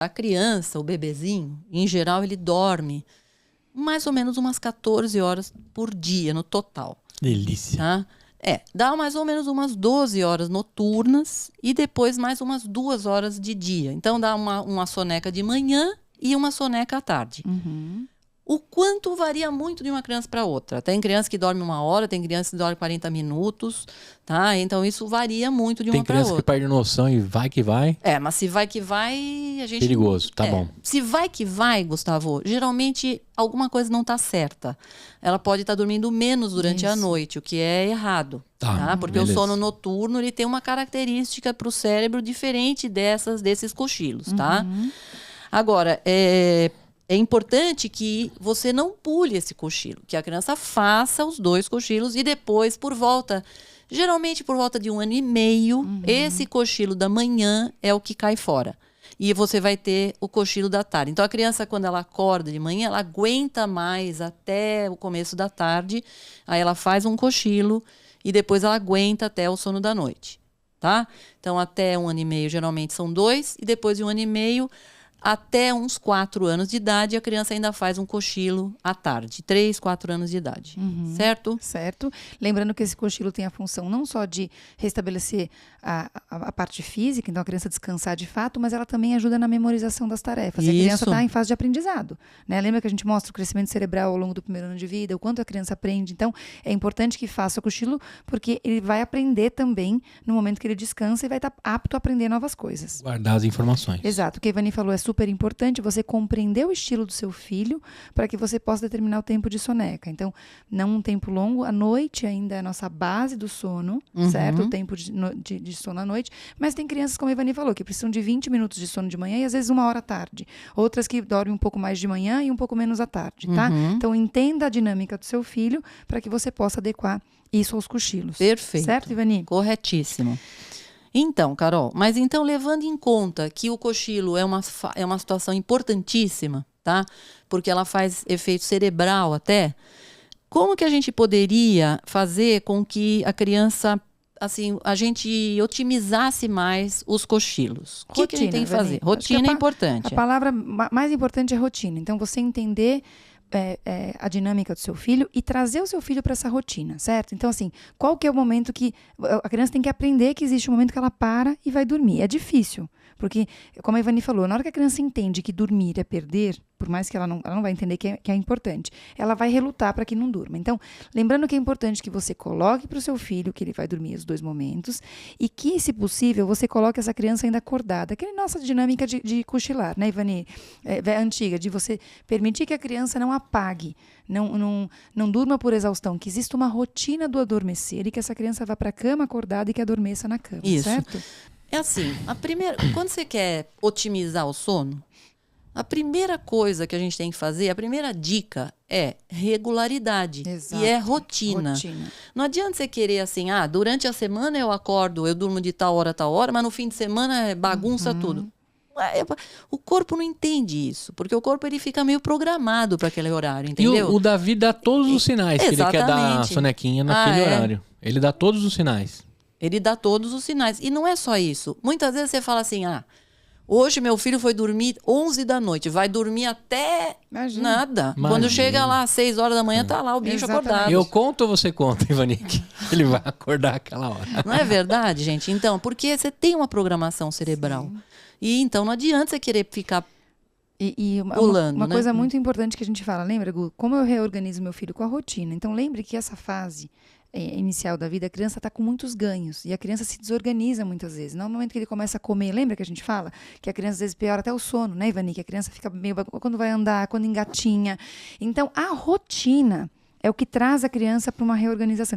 A criança, o bebezinho, em geral, ele dorme mais ou menos umas 14 horas por dia no total. Delícia. Tá? Dá mais ou menos umas 12 horas noturnas e depois mais umas 2 horas de dia. Então dá uma soneca de manhã e uma soneca à tarde. O quanto varia muito de uma criança para outra. Tem criança que dorme 1 hora, tem criança que dorme 40 minutos, tá? Então isso varia muito de uma para outra. Tem criança que perde noção e vai que vai. Mas se vai que vai, a gente... Perigoso, tá bom. Se vai que vai, Gustavo, geralmente alguma coisa não está certa. Ela pode estar dormindo menos durante a noite, o que é errado. Tá? Porque beleza. O sono noturno ele tem uma característica para o cérebro diferente desses cochilos, tá? Agora, é importante que você não pule esse cochilo, que a criança faça os 2 cochilos e depois, geralmente por volta de 1 ano e meio, esse cochilo da manhã é o que cai fora. E você vai ter o cochilo da tarde. Então, a criança, quando ela acorda de manhã, ela aguenta mais até o começo da tarde, aí ela faz um cochilo e depois ela aguenta até o sono da noite, tá? Então, até 1 ano e meio, geralmente são 2, e depois de 1 ano e meio... Até uns 4 anos de idade, a criança ainda faz um cochilo à tarde. 3, 4 anos de idade. Certo? Certo. Lembrando que esse cochilo tem a função não só de restabelecer a parte física, então a criança descansar de fato, mas ela também ajuda na memorização das tarefas. E a criança está em fase de aprendizado, né? Lembra que a gente mostra o crescimento cerebral ao longo do 1º ano de vida, o quanto a criança aprende. Então, é importante que faça o cochilo, porque ele vai aprender também no momento que ele descansa e vai estar apto a aprender novas coisas. Guardar as informações. Exato. O que a Ivani falou é super importante você compreender o estilo do seu filho para que você possa determinar o tempo de soneca. Então, não um tempo longo, a noite ainda é a nossa base do sono, certo? O tempo de sono à noite. Mas tem crianças, como a Ivani falou, que precisam de 20 minutos de sono de manhã e às vezes 1 hora à tarde. Outras que dormem um pouco mais de manhã e um pouco menos à tarde, tá? Então, entenda a dinâmica do seu filho para que você possa adequar isso aos cochilos. Perfeito. Certo, Ivani? Corretíssimo. Então, Carol, mas então levando em conta que o cochilo é uma situação importantíssima, tá? Porque ela faz efeito cerebral até, como que a gente poderia fazer com que a criança, assim, a gente otimizasse mais os cochilos? O que a gente tem que fazer? Rotina é importante. A palavra mais importante é rotina. Então, você entender a dinâmica do seu filho e trazer o seu filho para essa rotina, certo? Então, assim, qual que é o momento que... A criança tem que aprender que existe um momento que ela para e vai dormir. É difícil, porque, como a Ivani falou, na hora que a criança entende que dormir é perder, por mais que ela não vai entender que é importante, ela vai relutar para que não durma. Então, lembrando que é importante que você coloque para o seu filho que ele vai dormir os 2 momentos e que, se possível, você coloque essa criança ainda acordada. Aquela nossa dinâmica de cochilar, né, Ivani? Antiga, de você permitir que a criança não apague, não durma por exaustão, que exista uma rotina do adormecer e que essa criança vá para a cama acordada e que adormeça na cama, certo? É assim, quando você quer otimizar o sono, a primeira coisa que a gente tem que fazer, a primeira dica é regularidade. Exato. E é rotina. Não adianta você querer assim, durante a semana eu acordo, eu durmo de tal hora, mas no fim de semana bagunça tudo. O corpo não entende isso, porque o corpo ele fica meio programado para aquele horário, entendeu? E o Davi dá todos os sinais que ele quer dar a sonequinha naquele horário. Ele dá todos os sinais. Ele dá todos os sinais. E não é só isso. Muitas vezes você fala assim, hoje meu filho foi dormir 11 da noite, vai dormir até nada. Quando chega lá às 6 horas da manhã, tá lá o bicho acordado. Eu conto ou você conta, Ivanique? Ele vai acordar aquela hora. Não é verdade, gente? Então, porque você tem uma programação cerebral. Sim. E então não adianta você querer ficar pulando, uma coisa muito importante que a gente fala, lembra, Gu? Como eu reorganizo meu filho com a rotina? Então, lembre que essa fase inicial da vida, a criança está com muitos ganhos. E a criança se desorganiza muitas vezes. No momento que ele começa a comer, lembra que a gente fala? Que a criança às vezes piora até o sono, né, Ivani? Que a criança fica meio... Quando vai andar, quando engatinha. Então, a rotina é o que traz a criança para uma reorganização.